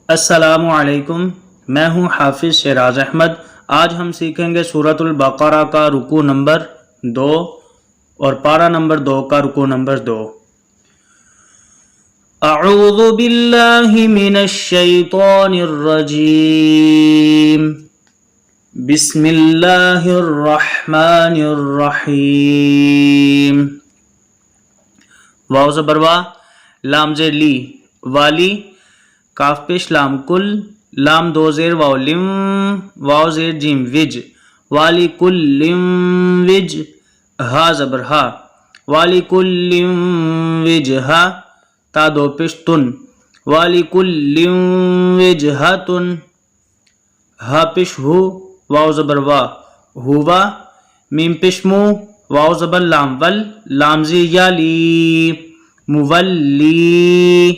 السلام علیکم، میں ہوں حافظ شیراز احمد۔ آج ہم سیکھیں گے سورۃ البقرہ کا رکوع نمبر 2 اور پارہ نمبر 2 کا رکوع نمبر 2۔ اعوذ باللہ من الشیطان الرجیم، بسم اللہ الرحمن الرحیم۔ واو زبر وا، لام زیر لی، والی، کاف پیش لام کل، لام دو زیر واو لم، واو زیر جیم وج، والی کل لم وج، ہا زبر ہا، والی کل لم وج ہا، تا دو پیش تن، والی کل لم وج ہا تن، ہا پیش ہو، واو زبر وا، ہوا، میم پیش مو، واو زبر لام ول، لام زیر یا لی، مولی،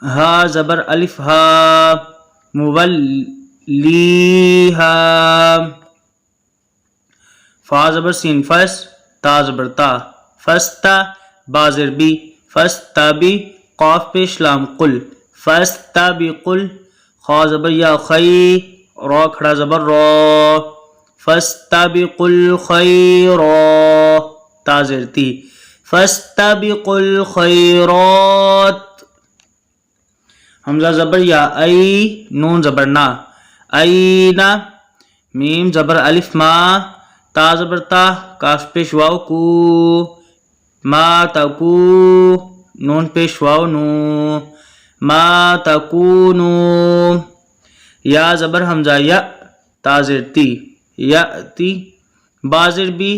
ہا زبر الف ہا، مولیہا، فا زبر سین فس، تا زبر تا، فستا، با زر بی، فستبی، قاف پیش لام قل، فاستبقل، خا زبر یا خی، را کھڑا زبر را، فاستبقوا الخیرات، تا زیر تی، فاستبقوا الخیرات، حمزہ زبر یا ای، نون زبر نا، اینا، میم زبر الف ما، تا زبر تا، کاف پیش واو کو، ما تکو، نون پیش واو نو، ما تکونو، یا زبر حمزہ یا، تا زیر تی، یأتی، با زیر بی،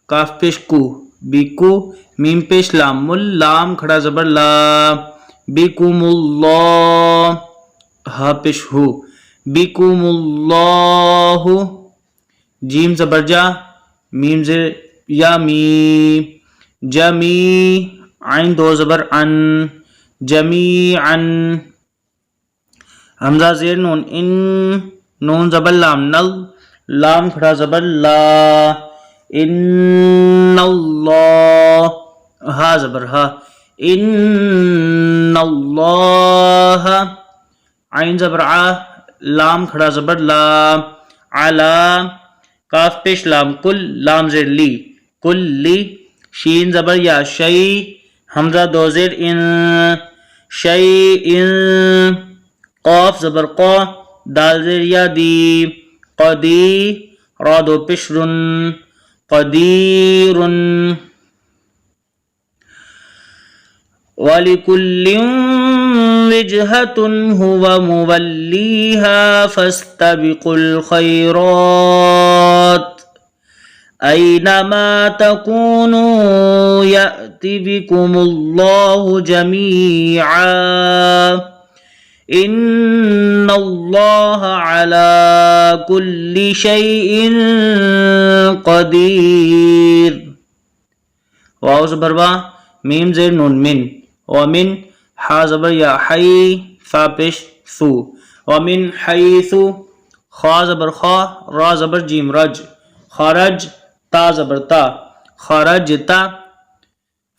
کاف پیش کو، بیکو، میم پیش لام مل، لام کھڑا زبر لا، بکم اللہ، ہا پیش ہو، بکم اللہ، جیم زبر جا، میم زیر یا می، جمی، عین دو زبر ان، جمیعا، حمزہ زیر نون ان، نون زبر لام نل، لام کھڑا زبر لا، ان اللہ، ہا زبر ہا، ان اللہ، عین زبر ع، لام کھڑا زبر لا، علا، کاف پیش لام کل، لام زیر لی، کلی، شین زبر یا شی، حمزہ دو زیر ان، شیئن، قاف زبر قا، دال زیر یا دی، قدی، را دو پیش رن، قدیرن، وَلِكُلٍّ وِجْهَةٌ هُوَ مُوَلِّيهَا فَاسْتَبِقُوا الْخَيْرَاتِ أَيْنَمَا تَكُونُوا يَأْتِ بِكُمُ اللَّهُ جَمِيعًا إِنَّ اللَّهَ عَلَى كُلِّ شَيْءٍ قَدِيرٌ۔ واو زبر وا، میم زیر نون من، ومن، حا زبر یا حی، فا پیش ثو، ومن حیث، خا زبر خا، را زبر جیم رج، خرج، تا زبر تا، خرجتا،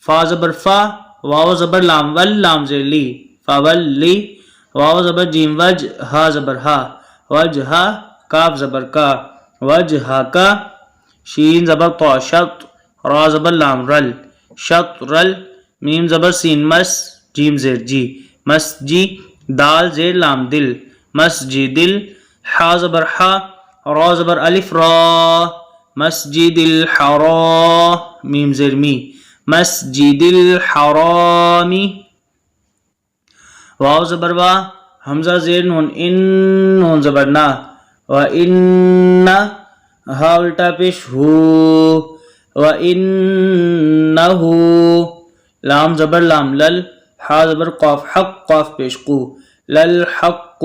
فا زبر فا، واو زبر لام ول، لام زیر لی، فولی، واو زبر جیم وج، ہا زبر ہا، وجہا، کاف زبر کا، وجہا کا، شین زبر طا شط، را زبر لام رل، شطرل، میم زبر سین مس، جیم زیر جی، مسجی، دال زیر لام دل، مسجدل، حا زبر حا، را زبر الف را، مسجد الحرام، میم زیر می، مسجد الحرامی، واو زبر وا، حمزہ زیر نون ان، نون زبر نا، وَإِنَّ، ہا الٹا پیش ہو، وَإِنَّهُ، لام زبر لام لل، حا زبر قاف حق، قاف پیش قو، للحق،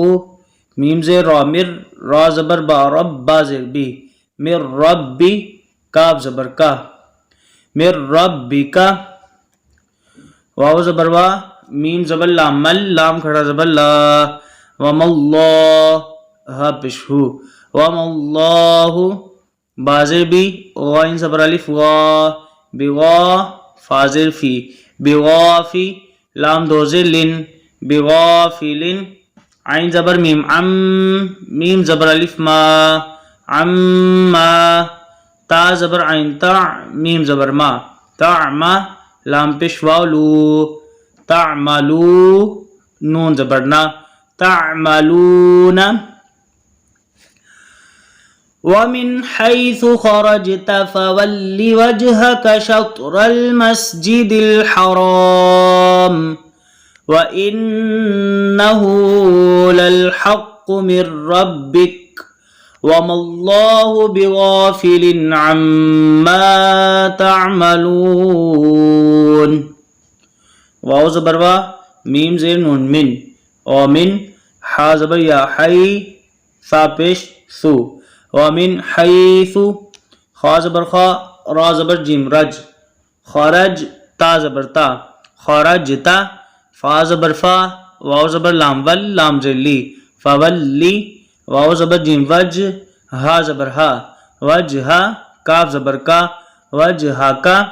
میم زیر را مر، را زبر با رب، با زیر بی، مر ربی، کاف زبر کا، مر ربی کا، واو زبر وا، میم زبر لام مل، لام کھڑا زبر لا، وم اللہ، ہا پیش ہو، وم اللہ، با زیر بی، غائن زبر الف غا، بغا، فا زیر فی، بغافی، لام دو زیر لن، بغافلن، عین زبر میم عم، میم زبر الف ما، عما، تا زبر عین تا، میم زبر ما، تعما، لام پیش واو لو، تعملو، نون زبر نا، تعملون. ومن حيث خرجت فول وجهك شطر المسجد الحرام وإنه للحق من ربك وما الله بغافل عما تعملون. واو زبر وا، میم زیر نون من، ومن، حا زبر یا حی، فا پیش ثو، ومن حیث، خا زبر خا، را زبر جیم رج، خرج، تا زبر تا، خرجتا، فا زبر فا، واو زبر لام ول، لام زیر لی، فولی، واو زبر جیم وج، ہا زبر ہا، وجہا، کاف زبر کا، وجہا کا،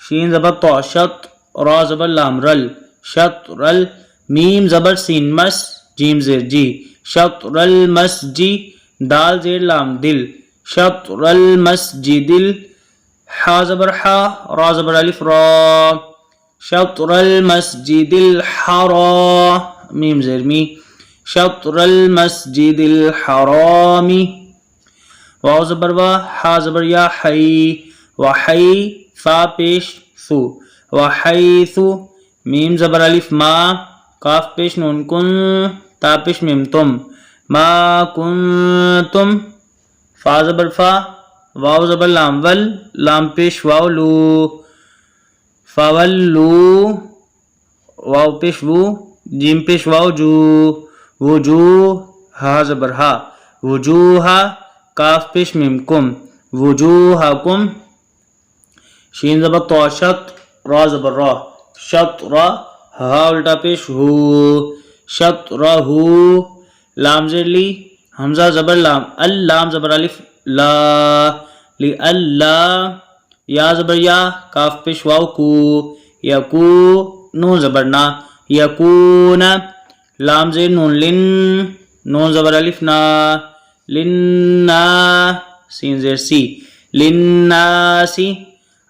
شین زبر تو شط، را زبر لام رل، شطرل، میم زبر سین مس، جیم زیر جی، شطر المسجی، دال زیر لام دل، شطر المسجد، حا زبر حا، را زبر الف را، شطر المسجد الحرام، میم زیر می، شطر المسجد الحرام. واو زبر وا، حا زبر یا حی، وحی، فا پیش ثو، وحیث، میم زبر الف ما، کاف پیش نون کن، تا پیش میم تم، ما کنتم، فا زبر فا، واو زبر لام ول، لام پیش واو لو، فولو، واو پیش وو، جیم پیش واو جو، وجوہ، ہا زبر ہا، وجوہا، کاف پیش میم کم، وجوہکم، شین زبر تو شط، را زبر را، شطرا، ہا الٹا پیش ہو، شطرہو، لام زیر لی، حمزہ زبر لام، اللام زبر الف لا، لی اللہ، یا زبر یا، کاف پیش واو کو، یکو، نون زبر نا، یکون، لام زیر نون لن، نون زبر الف نا، لننا، سین زیر سی، لنناسی،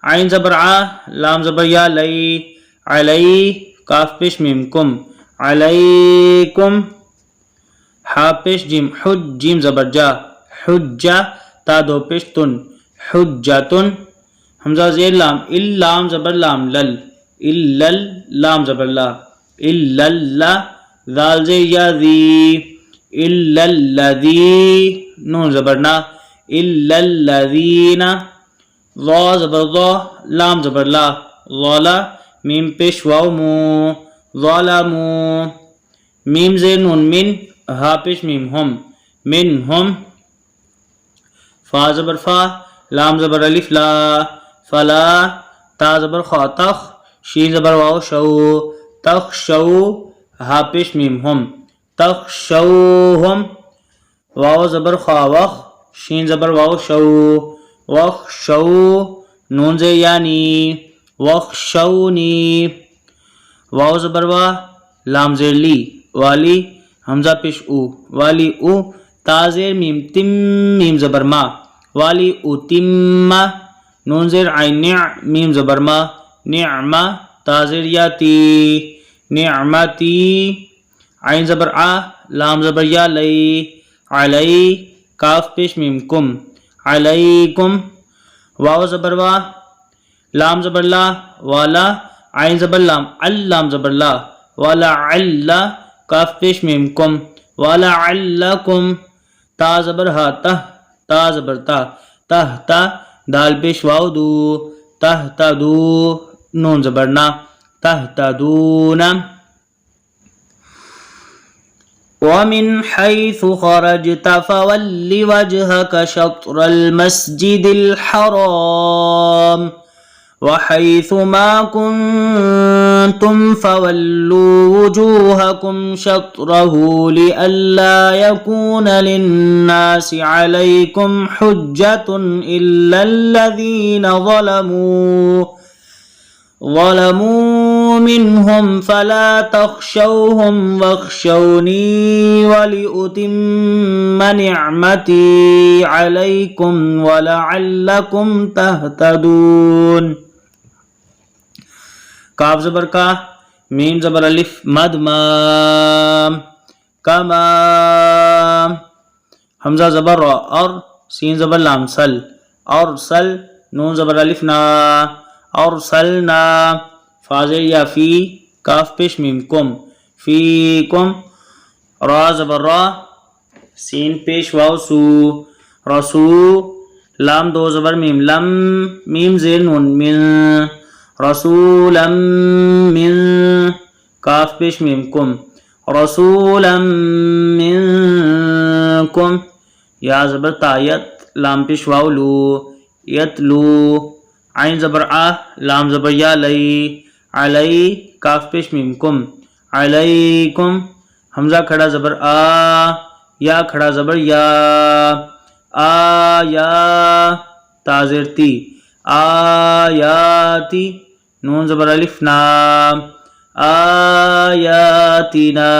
عین زبر ع، لام زبر یا لئی، علی، کاف پیش میم کم، علیکم، حا پیش جیم حج، جیم زبر جا، حجہ، تا دو پیش تن، حجتن، حمزہ زیر لام، اللام زبر لام لل، اللل، لام زبر لا، الللہ، ذال زیر یا ذی، الللذی، نون زبر نا، الللذین، ضا زبر ضا، لام زبر لا، ظالا، میم پیش واو مو، ظالمو، میم زیر نون من، ہا پیش میم ہم، من ہم، فا زبر فا، لام زبر الف لا، فلا، تا زبر خا تخ، شین زبر واو شو، تخ شو، ہا پیش میم ہم، تخ شو ہم، واو زبر خا وخ، شین زبر واو شو، وخ شو، نون زیر یعنی، وخ شونی، واو زبر وا، لام زیر لی، والی، حمزہ پیش او، والی او، تا زیر میم تم، میم زبر ما، والی او تم، نون زیر عین نع، میم زبر ما، نعمہ، تا زیر یاتی، نعمتی، عین زبر ع، لام زبر یا لئی، علی، کاف پیش میم کم، علیکم، واو زبر وا، لام زبر لا، والا، عین زبر لام، اللام زبر لا، ولعل، کاف پیش میم کم، ولعلکم، تا زبر ہا تہ، تا زبر تا، تہ تا، دال پیش واو دو، تہ تا دو، نون زبر نا، تہ تا دون. ومن حيث خرجت فول وجهك شطر المسجد الحرام وحيث ما كنتم فولوا وجوهكم شطره لئلا يكون للناس عليكم حجة إلا الذين ظلموا منهم فلا تخشوهم واخشوني ولأتم نعمتي عليكم ولعلكم تهتدون. کاف زبر کا، میم زبر الف مد ما، کما. حمزہ زبر را اور، سین زبر لام سل، اور سل، نون زبر الف نا، اور سلنا. فاضل یا فی، کاف پیش میم کم، فی کم. را زبر را، سین پیش واو سو، رسو. لام دو زبر میم لم، میم زیر نون من، رسولا من. کاف پیش میم کم، رسولا منکم. یا زبر تایت، لام پیش واو لو، یتلو. عین زبر آ، لام زبر یا لئی، علی. کاف پیش میم کم، علیکم. حمزہ کھڑا زبر آ، یا کھڑا زبر یا، آیا. تا زیر تی، آیاتی. نون زبر الف نا، آیاتنا.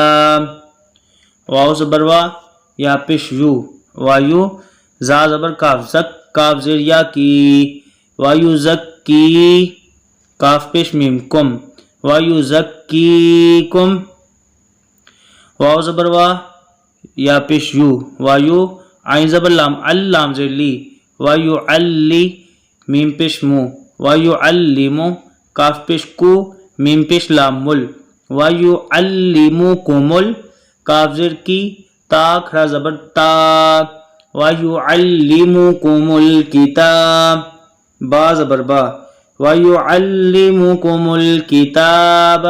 واو زبر وا، یا پیش یو، وایو. زا زبر کاف زک، کاف زیر یا کی، وایو زکی. کاف پیش میم کم، وایو زکی کم. واو زبر وا، یا پیش یو، وایو. عین زبر لام ال، لام زیر لی، وایو علی. میم پیش مو، وایو علمو. کاف پیش کو، میم پیش لام مل، وایو علمکمل. کاف زیر کی، تا کھڑا زبر تا، وایو علمکم الکتاب. با زبر با، وایو علمکم الکتاب.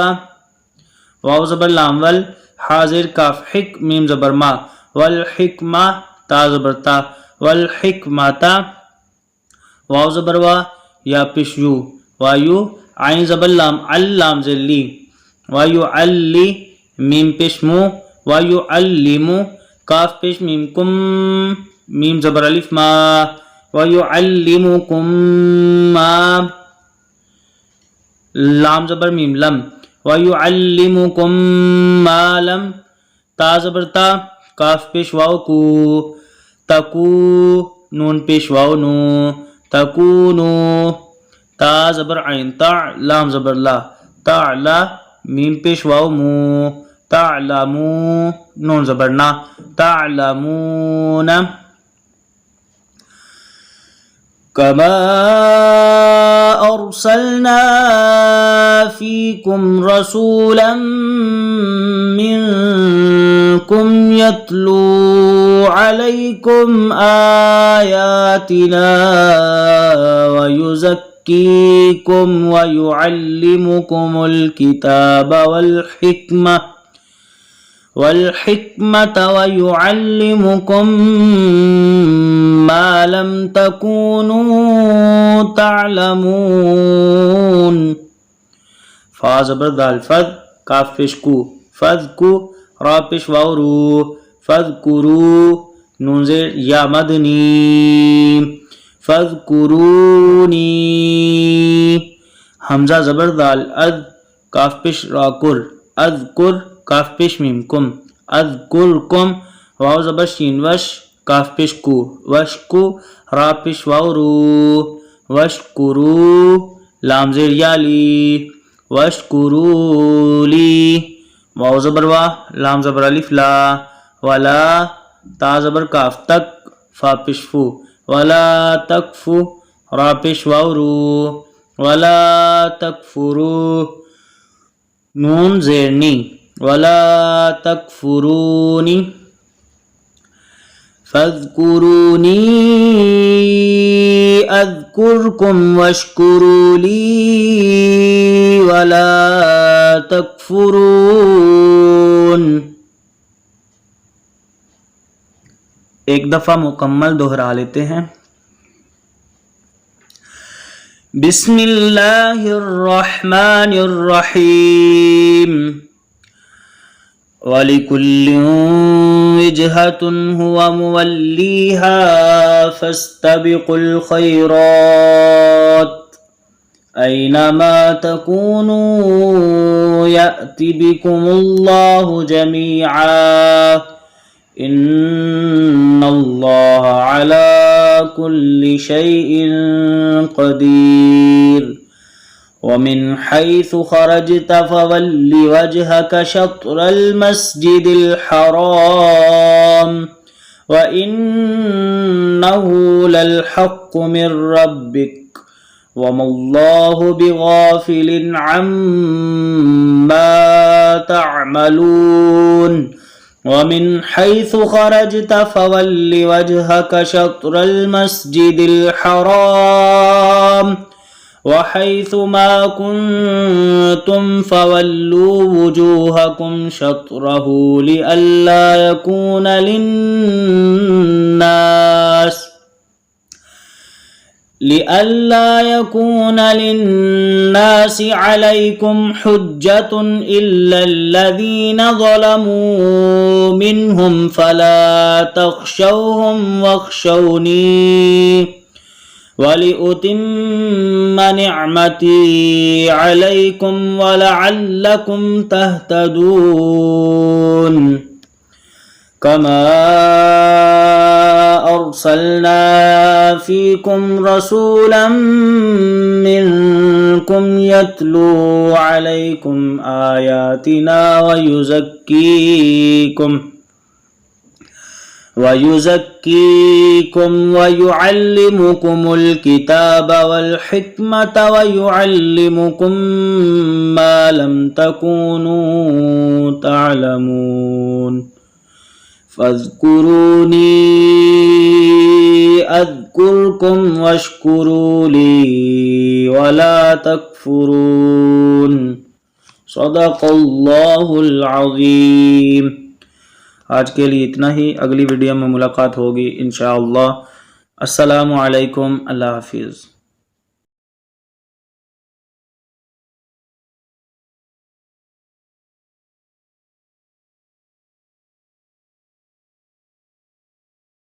واو زبر لام ول، حاضر کاف حک، میم زبر ما، والحکمہ. تا زبر تا، والحکمتا. واو زبر وا، یا پیش یو، وایو. عین زبر لام ال، لام زیر لی، وایو علی. میم پیش مو، وایو علمو. کاف پیش میم کم، میم زبر الف ما، وایو علمکم ما. لام زبر میم لم، وایو علمکم ما لم. تا زبر تا، کاف پیش واو کو، تکو. نون پیش واو نو، تکونو. تا زبر عین تا، لام زبر لا، تعلا. میم پیش واو مو، تعلمو. نون زبر نا، تعلمون. کما ارسلنا فیکم رسولا منکم یتلو علیکم آیاتنا ویزکیکم ویعلمکم الکتاب والحکمة ویعلمکم ما لم تکونوا تعلمون. فا زبر دال فد، کاف پیش کو، فذکو. را پیش واو رو، فذکرو. نون زیر یا مدنی، فذکرونی. حمزہ زبر دال اد، کاف پیش را کر، اذکر. کاف پیش میم کم، اذکرکم. واو زبر شین وش، کاف پیش کو، وشکو. را پیش واو رو، وشکرو. لام زیر یا لی، وشکرو لی. واو زبر وا، لام زبر الف لا، ولا. تا زبر کاف تک، فا پیش فو، ولا تکفو. را پیش واو رو، ولا تکفرو. نون زیر نی، ولا تکفرونی. فاذکرونی اذکرکم واشکروا لی ولا تکفرون. ایک دفعہ مکمل دہرا لیتے ہیں. بسم اللہ الرحمن الرحیم. وَلِكُلٍّ وِجْهَةٌ هُوَ مُوَلِّيهَا فَاسْتَبِقُوا الْخَيْرَاتِ. أينما تكونوا يأت بكم الله جميعا إن الله على كل شيء قدير ومن حيث خرجت فول وجهك شطر المسجد الحرام وإنه للحق من ربك وما الله بغافل عما تعملون ومن حيث خرجت فول وجهك شطر المسجد الحرام وحيث ما كنتم فولوا وجوهكم شطره لئلا يكون للناس عليكم حجة إلا الذين ظلموا منهم فلا تخشوهم واخشوني ولأتم نعمتي عليكم ولعلكم تهتدون كما أرسلنا فيكم رسولا منكم يتلو عليكم آياتنا ويزكيكم ويعلمكم الكتاب والحكمة ويعلمكم ما لم تكونوا تعلمون فاذكروني أذكركم واشكروا لي ولا تكفرون صدق اللہ العظیم۔ آج کے لیے اتنا ہی، اگلی ویڈیو میں ملاقات ہوگی انشاءاللہ۔ السلام علیکم، اللہ حافظ۔